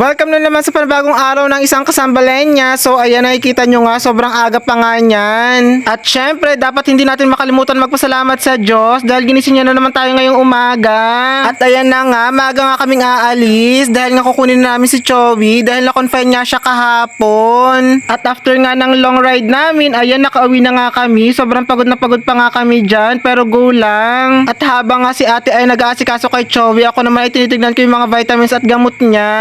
Welcome na naman sa panibagong araw ng isang kasambalenya. So ayan, nakikita nyo nga, sobrang aga pa nga niyan. At syempre, dapat hindi natin makalimutan magpasalamat sa Diyos dahil ginising niya na naman tayo ngayong umaga. At ayan na nga, maaga nga kaming aalis dahil nga kukunin na namin si Chowi dahil na-confine niya siya kahapon. At after nga ng long ride namin, ayan, nakauwi na nga kami. Sobrang pagod na pagod pa nga kami dyan, pero go lang. At habang nga si ate ay nag-aasikaso kay Chowi, ako naman ay tinitignan ko yung mga vitamins at gamot niya.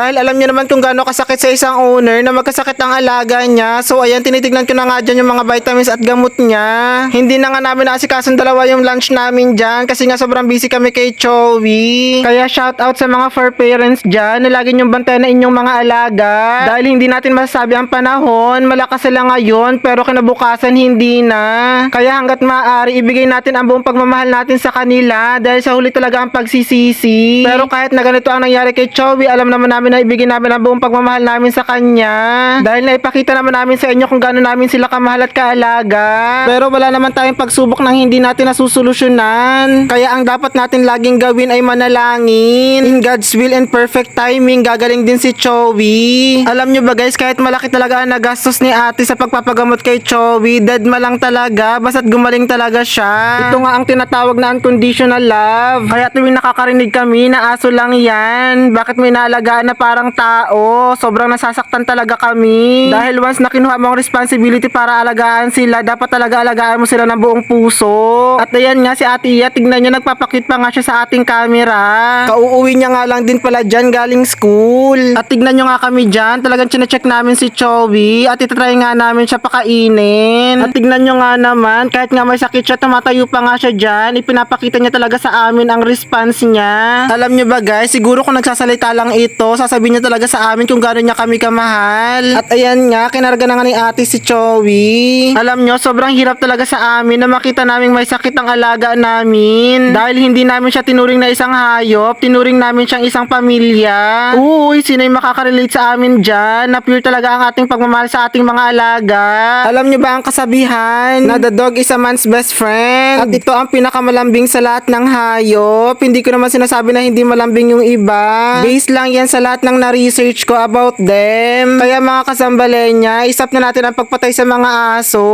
Dahil alam niyo naman kung gaano kasakit sa isang owner na magkasakit ang alaga niya. So ayan, tinitignan ko na nga dyan yung mga vitamins at gamot niya. Hindi na nga namin naasikason dalawa yung lunch namin dyan kasi nga sobrang busy kami kay Chowi. Kaya shout out sa mga fur parents dyan na lagi nyong bantayan na inyong mga alaga. Dahil hindi natin masasabi ang panahon, malakas sila ngayon pero kinabukasan hindi na. Kaya hanggat maaari, ibigay natin ang buong pagmamahal natin sa kanila dahil sa huli talaga ang pagsisisi. Pero kahit na ganito ang nangyari kay Chowi, alam naman namin na ibigay namin ang buong pagmamahal namin sa kanya. Dahil naipakita naman namin sa inyo kung gaano namin sila kamahal at kaalaga. Pero wala naman tayong pagsubok nang hindi natin nasusolusyonan. Kaya ang dapat natin laging gawin ay manalangin. In God's will and perfect timing, gagaling din si Chowi. Alam nyo ba guys, kahit malaki talaga ang nagastos ni ate sa pagpapagamot kay Chowi, dead ma lang talaga, basta't gumaling talaga siya. Ito nga ang tinatawag na unconditional love. Kaya tuwing nakakarinig kami na aso lang yan, bakit may naalagaan na parang tao, sobrang nasasaktan talaga kami. Dahil once na kinuha mo ang responsibility para alagaan sila, dapat talaga alagaan mo sila ng buong puso. At ayan nga si Ate Iya, tignan nyo, nagpapakit pa nga siya sa ating camera. Kauuwi niya nga lang din pala dyan galing school. At tignan nyo nga kami dyan, talagang chinecheck namin si Chowi at itatry nga namin siya pakainin. At tignan nyo nga naman, kahit nga may sakit siya, tumatayo pa nga siya dyan, ipinapakita niya talaga sa amin ang response niya. Alam nyo ba guys, siguro kung nagsasalita lang ito, sasabihin niya talaga sa amin kung gano'n niya kami kamahal. At ayan nga, kinarga na nga ni ate si Chowi. Alam nyo, sobrang hirap talaga sa amin na makita naming may sakit ang alaga namin. Dahil hindi namin siya tinuring na isang hayop, tinuring namin siyang isang pamilya. Uy, sino yung makakarelate sa amin dyan? Na pure talaga ang ating pagmamahal sa ating mga alaga. Alam nyo ba ang kasabihan na the dog is a man's best friend? At ito ang pinakamalambing sa lahat ng hayop. Hindi ko naman sinasabi na hindi malambing yung iba. Base lang yan sa lahat ng na-research ko about them. Kaya mga kasambalenya, isap na natin ang pagpatay sa mga aso.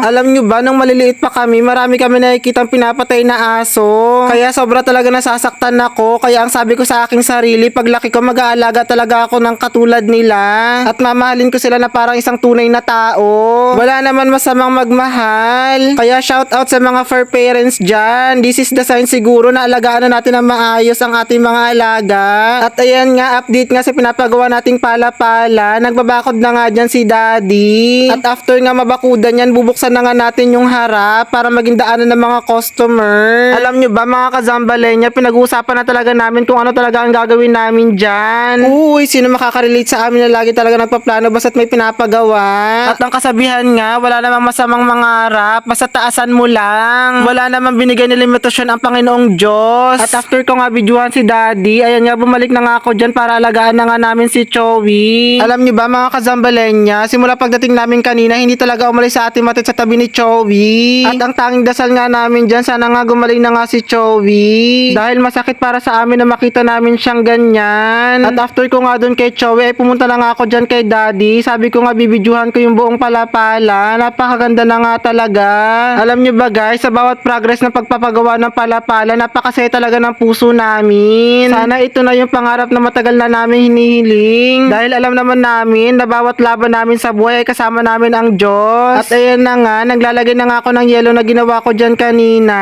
Alam nyo ba, nung maliliit pa kami, marami kami nakikitang pinapatay na aso. Kaya sobra talaga nasasaktan ako. Kaya ang sabi ko sa aking sarili, paglaki ko mag-aalaga talaga ako ng katulad nila. At mamahalin ko sila na parang isang tunay na tao. Wala naman masamang magmahal. Kaya shout out sa mga fur parents dyan. This is the sign siguro na alagaan na natin ang maayos ang ating mga alaga. At ayan nga, update nga sa pinapagawa nating pala-pala. Nagbabakod na nga dyan si Daddy. At after nga mabakudan yan, bubuksan na nga natin yung harap para maging daanan ng mga customer. Alam nyo ba mga kazambalenya, pinag-uusapan na talaga namin kung ano talaga ang gagawin namin dyan. Uy, sino makakarelate sa amin na lagi talaga nagpaplano basta't may pinapagawa. At ang kasabihan nga, wala namang masamang mangarap, basta taasan mo lang. Wala namang binigay na limitasyon ang Panginoong Diyos. At after ko nga videohan si Daddy, ayan nga, bumalik na nga ako dyan para alagaan na nga namin si Chowi. Alam nyo ba mga kazambalenya, simula pagdating namin kanina, hindi talaga umalis sa ating matit sa tabi ni Chowi. At ang tanging dasal nga namin dyan, sana nga gumaling na nga si Chowi. Dahil masakit para sa amin na makita namin siyang ganyan. At after ko nga dun kay Chowi, ay pumunta na nga ako dyan kay Daddy. Sabi ko nga bibidyohan ko yung buong palapala. Napakaganda na nga talaga. Alam nyo ba guys, sa bawat progress ng pagpapagawa ng palapala, napakasaya talaga ng puso namin. Sana ito na yung pangarap na matagal na namin hinihiling. Dahil alam naman namin na bawat laban namin sa buhay ay kasama namin ang Diyos. At ayan na nga, naglalagay na nga ako ng yelo na ginawa ko dyan kanina.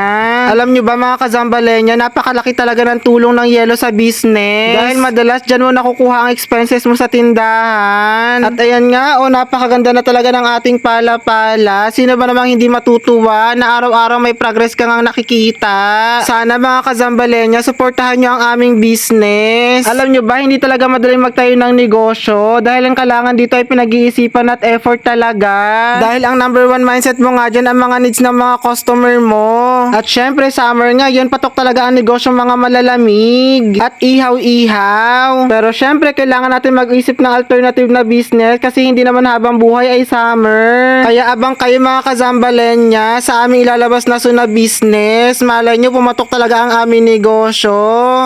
Alam nyo ba mga kazambalenya, napakalaki talaga ng tulong ng yelo sa business. Dahil madalas dyan mo nakukuha ang expenses mo sa tindahan. At ayan nga, napakaganda na talaga ng ating pala-pala. Sino ba namang hindi matutuwa na araw-araw may progress ka ngang nakikita? Sana mga kazambalenya, suportahan nyo ang aming business. Alam nyo ba, hindi talaga madaling magtayo ng negosyo dahil ang kailangan dito ay pinag-iisipan at effort talaga. Dahil ang number one mindset mo nga dyan ang mga needs ng mga customer mo. At syempre, summer nga, yun patok talaga ang negosyo mga malalamig at ihaw-ihaw. Pero syempre, kailangan natin mag-isip ng alternative na business kasi hindi naman habang buhay ay summer. Kaya abang kayo mga kazambalenya sa aming ilalabas na suna business. Malay nyo, pumatok talaga ang aming negosyo.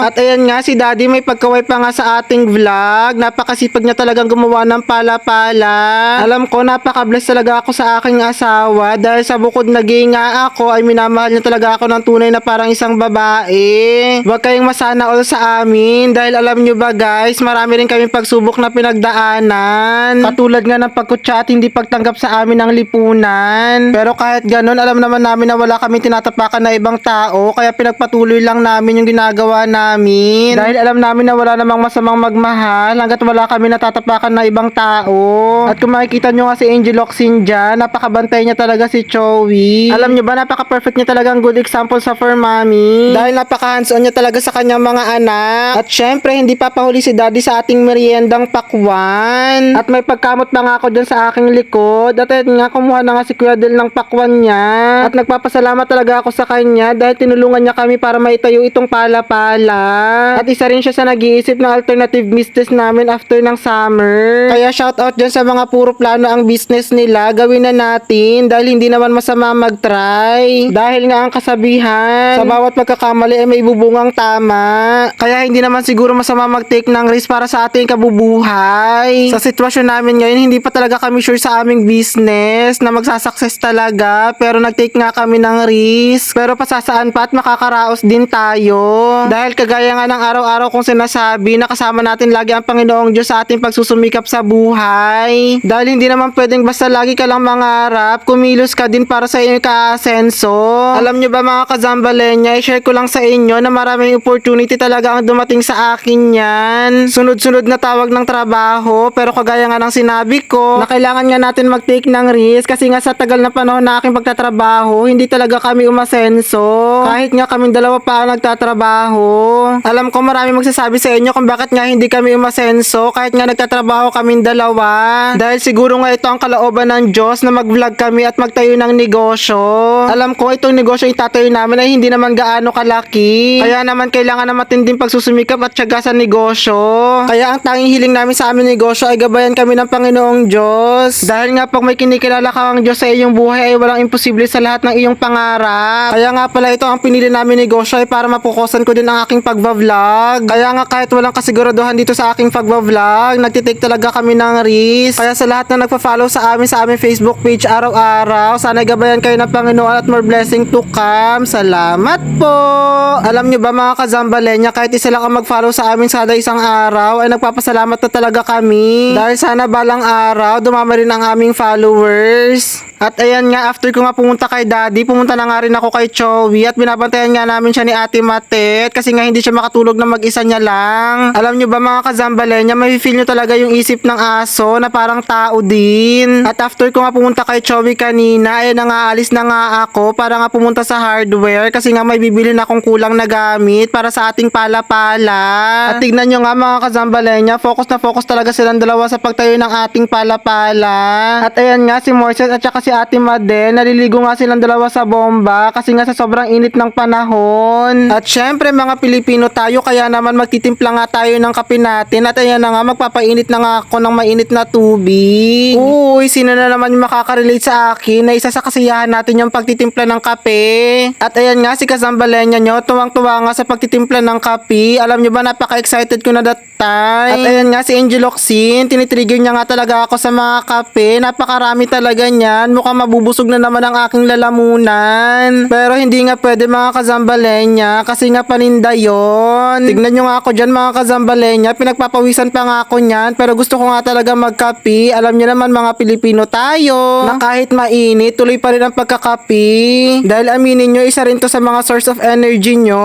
At ayan nga, si Daddy may pagkaway pa nga sa ating aking vlog. Napakasipag niya talagang gumawa ng pala-pala. Alam ko, napaka-bless talaga ako sa aking asawa dahil sa bukod naging nga ako ay minamahal niya talaga ako ng tunay na parang isang babae. Huwag kayong masana all sa amin dahil alam nyo ba guys, marami rin kami pagsubok na pinagdaanan. Katulad nga ng pagkutsa at hindi pagtanggap sa amin ng lipunan. Pero kahit ganun, alam naman namin na wala kami tinatapakan na ibang tao kaya pinagpatuloy lang namin yung ginagawa namin. Dahil alam namin na wala namang masamang magmahal hanggat wala kami natatapakan na ibang tao. At kung makikita nyo nga si Angel Locsin dyan, napakabantay niya talaga si Chowi. Alam nyo ba, napaka-perfect niya talagang good example sa for mommy. Dahil napaka-hands-on niya talaga sa kanyang mga anak. At syempre, hindi papahuli si daddy sa ating meriendang pakwan. At may pagkamot pa nga ako dyan sa aking likod. At ayun nga, kumuha na nga si Kuya Del ng pakwan niya. At nagpapasalamat talaga ako sa kanya dahil tinulungan niya kami para maitayo itong pala-pala. At isa rin siya sa nag-iisip ng alternative business namin after ng summer. Kaya shoutout dyan sa mga puro plano ang business nila. Gawin na natin dahil hindi naman masama mag-try. Dahil nga ang kasabihan, sa bawat pagkakamali ay may bubungang tama. Kaya hindi naman siguro masama mag-take ng risk para sa ating kabubuhay. Sa sitwasyon namin ngayon, hindi pa talaga kami sure sa aming business na magsasucess talaga. Pero nag-take nga kami ng risk. Pero pasasaan pa at makakaraos din tayo. Dahil kagaya nga ng araw-araw kong sinasabi, nakasama natin lagi ang Panginoong Diyos sa ating pagsusumikap sa buhay. Dahil hindi naman pwedeng basta lagi ka lang mangarap, kumilos ka din para sa iyong kaasenso. Alam nyo ba mga kazambalenya, i-share ko lang sa inyo na maraming opportunity talaga ang dumating sa akin yan. Sunod-sunod na tawag ng trabaho, pero kagaya nga ng sinabi ko, na kailangan nga natin mag-take ng risk kasi nga sa tagal na panahon na aking pagtatrabaho, hindi talaga kami umasenso. Kahit nga kaming dalawa pa ang nagtatrabaho. Alam ko marami magsasabi sa inyo kung bakit nga hindi kami umasenso kahit nga nagtatrabaho kaming dalawa. Dahil siguro nga ito ang kalooban ng Diyos na mag-vlog kami at magtayo ng negosyo. Alam ko itong negosyo itatayo namin ay hindi naman gaano kalaki. Kaya naman kailangan na matinding pagsusumikap at tiyaga sa negosyo. Kaya ang tanging hiling namin sa aming negosyo ay gabayan kami ng Panginoong Diyos. Dahil nga pag may kinikilala kang Diyos sa iyong buhay ay walang imposible sa lahat ng iyong pangarap. Kaya nga pala ito ang pinili namin negosyo ay para mapukusan ko din ang aking pagbablog. Kaya nga kahit walang kasiguraduhan dito sa aking pagbablog, nagtitake talaga kami ng risk. Kaya sa lahat na nagpa-follow sa aming Facebook page araw-araw, sana gabayan kayo ng Panginoon at more blessing to come. Salamat po! Alam nyo ba mga kazambalenya, kahit isa lang ang mag-follow sa amin sada isang araw, ay nagpapasalamat na talaga kami. Dahil sana balang araw, dumami rin ang aming followers. At ayan nga, after ko nga pumunta kay Daddy, pumunta na nga rin ako kay Chowi at binabantayan nga namin siya ni Ate Matet kasi nga hindi siya makatulog na mag-isa niya lang. Alam nyo ba mga kazambalenya, may feel nyo talaga yung isip ng aso na parang tao din. At after ko nga pumunta kay Chowi kanina, ay aalis na nga ako para nga pumunta sa hardware kasi nga may bibili na akong kulang na gamit para sa ating pala-pala. At tignan nyo nga mga kazambalenya, focus na focus talaga silang dalawa sa pagtayo ng ating pala-pala. At ayan nga, si Moises at saka si Ate Madel, naliligo nga silang dalawa sa bomba kasi nga sa sobrang init ng panahon. At syempre mga Pilipino tayo, kaya naman magtitimpla nga tayo ng kape natin. At ayan na nga, magpapainit na nga ako ng mainit na tubig. Uy, sino na naman yung makaka-relate sa akin na isa sa kasiyahan natin yung pagtitimpla ng kape. At ayan nga, si Kazambalenya nyo, tuwang-tuwa nga sa pagtitimpla ng kape. Alam nyo ba, napaka-excited ko na that time. At ayan nga, si Angel Locsin, tinitrigger niya nga talaga ako sa mga kape. Napakarami talaga niyan. Mukhang mabubusog na naman ang aking lalamunan. Pero hindi nga pwede mga kazambalenya kasi nga paninda yon. Tignan nyo nga ako dyan mga kazambalenya, pinagpapawisan pa nga ako nyan pero gusto ko nga talaga magkapi. Alam nyo naman mga Pilipino tayo na kahit mainit, tuloy pa rin ang pagkakapi. Dahil aminin nyo, isa rin to sa mga source of energy nyo.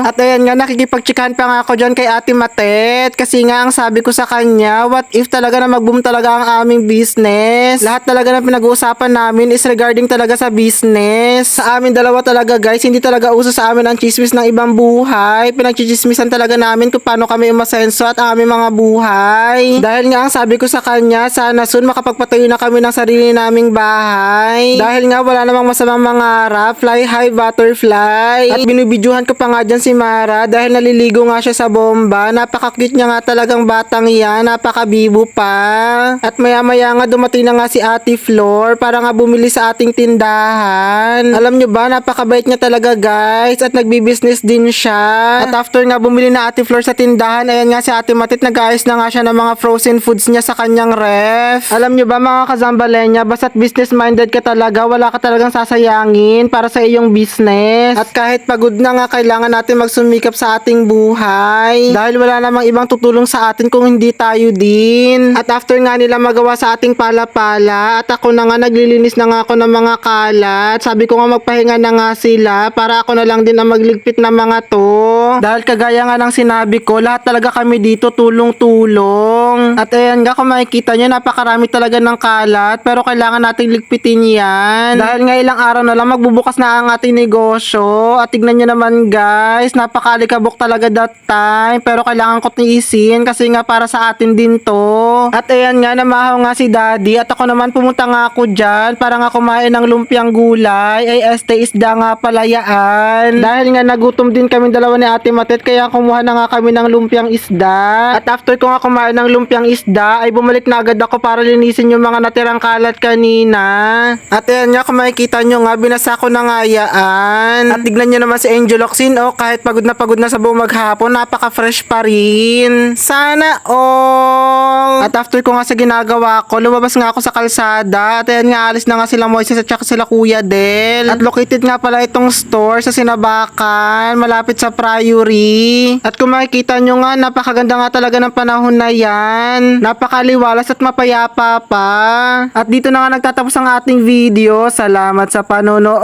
At ayan nga, nakikipagtsikahan pa nga ako dyan kay Ate Matet kasi nga ang sabi ko sa kanya, what if talaga na mag-boom talaga ang aming business? Lahat talaga na pinag-uusapan namin is regarding talaga sa business. Sa amin dalawa talaga guys, hindi talaga uso sa amin ang chismis ng ibang buhay. Pinagchichismisan talaga namin kung paano kami umasenso at ang aming mga buhay. Dahil nga ang sabi ko sa kanya, sana soon makapagpatayo na kami ng sarili naming bahay. Dahil nga wala namang masamang mangarap, fly high butterfly. At binibidyohan ko pa nga dyan si Mara dahil naliligo nga siya sa bomba. Napaka-cute niya nga talagang batang yan, napaka-bibo pa. At maya-maya nga dumating na nga si Ate Flor para nga bumili sa ating tindahan. Alam nyo ba, napakabait niya talaga guys at nagbi-business din siya. At after nga bumili na Ate Flor sa tindahan, ayan nga si Ate Matit nag-ayos na nga siya ng mga frozen foods niya sa kanyang ref. Alam nyo ba mga kazambalenya, basta't business minded ka talaga, wala ka talagang sasayangin para sa iyong business. At kahit pagod na nga, kailangan natin magsumikap sa ating buhay. Dahil wala namang ibang tutulong sa atin kung hindi tayo din. At after nga nila magawa sa ating pala-pala, at ako na nga naglilinis na nga ako ng mga kalat. Sabi ko nga magpahinga na nga sila para ako na lang din ang magligpit ng mga to. Dahil kagaya nga ng sinabi ko, lahat talaga kami dito tulong-tulong. At ayan nga, kung makikita nyo, napakarami talaga ng kalat, pero kailangan nating ligpitin yan. Dahil nga ilang araw na lang magbubukas na ang ating negosyo. At tignan nyo naman guys, napakalikabok talaga that time, pero kailangan ko tiisin kasi nga para sa atin din to. At ayan nga, namahaw nga si daddy at ako naman pumunta nga ako dyan para nga kumain ng lumpiang gulay. Ay isda nga palayaan. Dahil nga nagutom din kami dalawa ni Ate Matit, kaya kumuha na nga kami ng lumpiang isda. At after ko nga kumain ng lumpiang isda, ay bumalik na agad ako para linisin yung mga natirang kalat kanina. At ayan nga, kung makikita nyo nga, binasa ko na nga yaan. At tignan nyo naman si Angel Oxin, oh, kahit pagod na sa buong maghapon, napaka-fresh pa rin. Sana all! At after ko nga sa ginagawa ko, lumabas nga ako sa kalsada. At ayan nga, alis na nga sila Moises at saka sila Kuya Del. At located nga pala itong store sa Sinabakan, malapit sa Priory. At kung makikita nyo nga, napakaganda nga talaga ng panahon na yan. Napakaliwalas at mapayapa pa. At dito na nga nagtatapos ang ating video. Salamat sa panonood!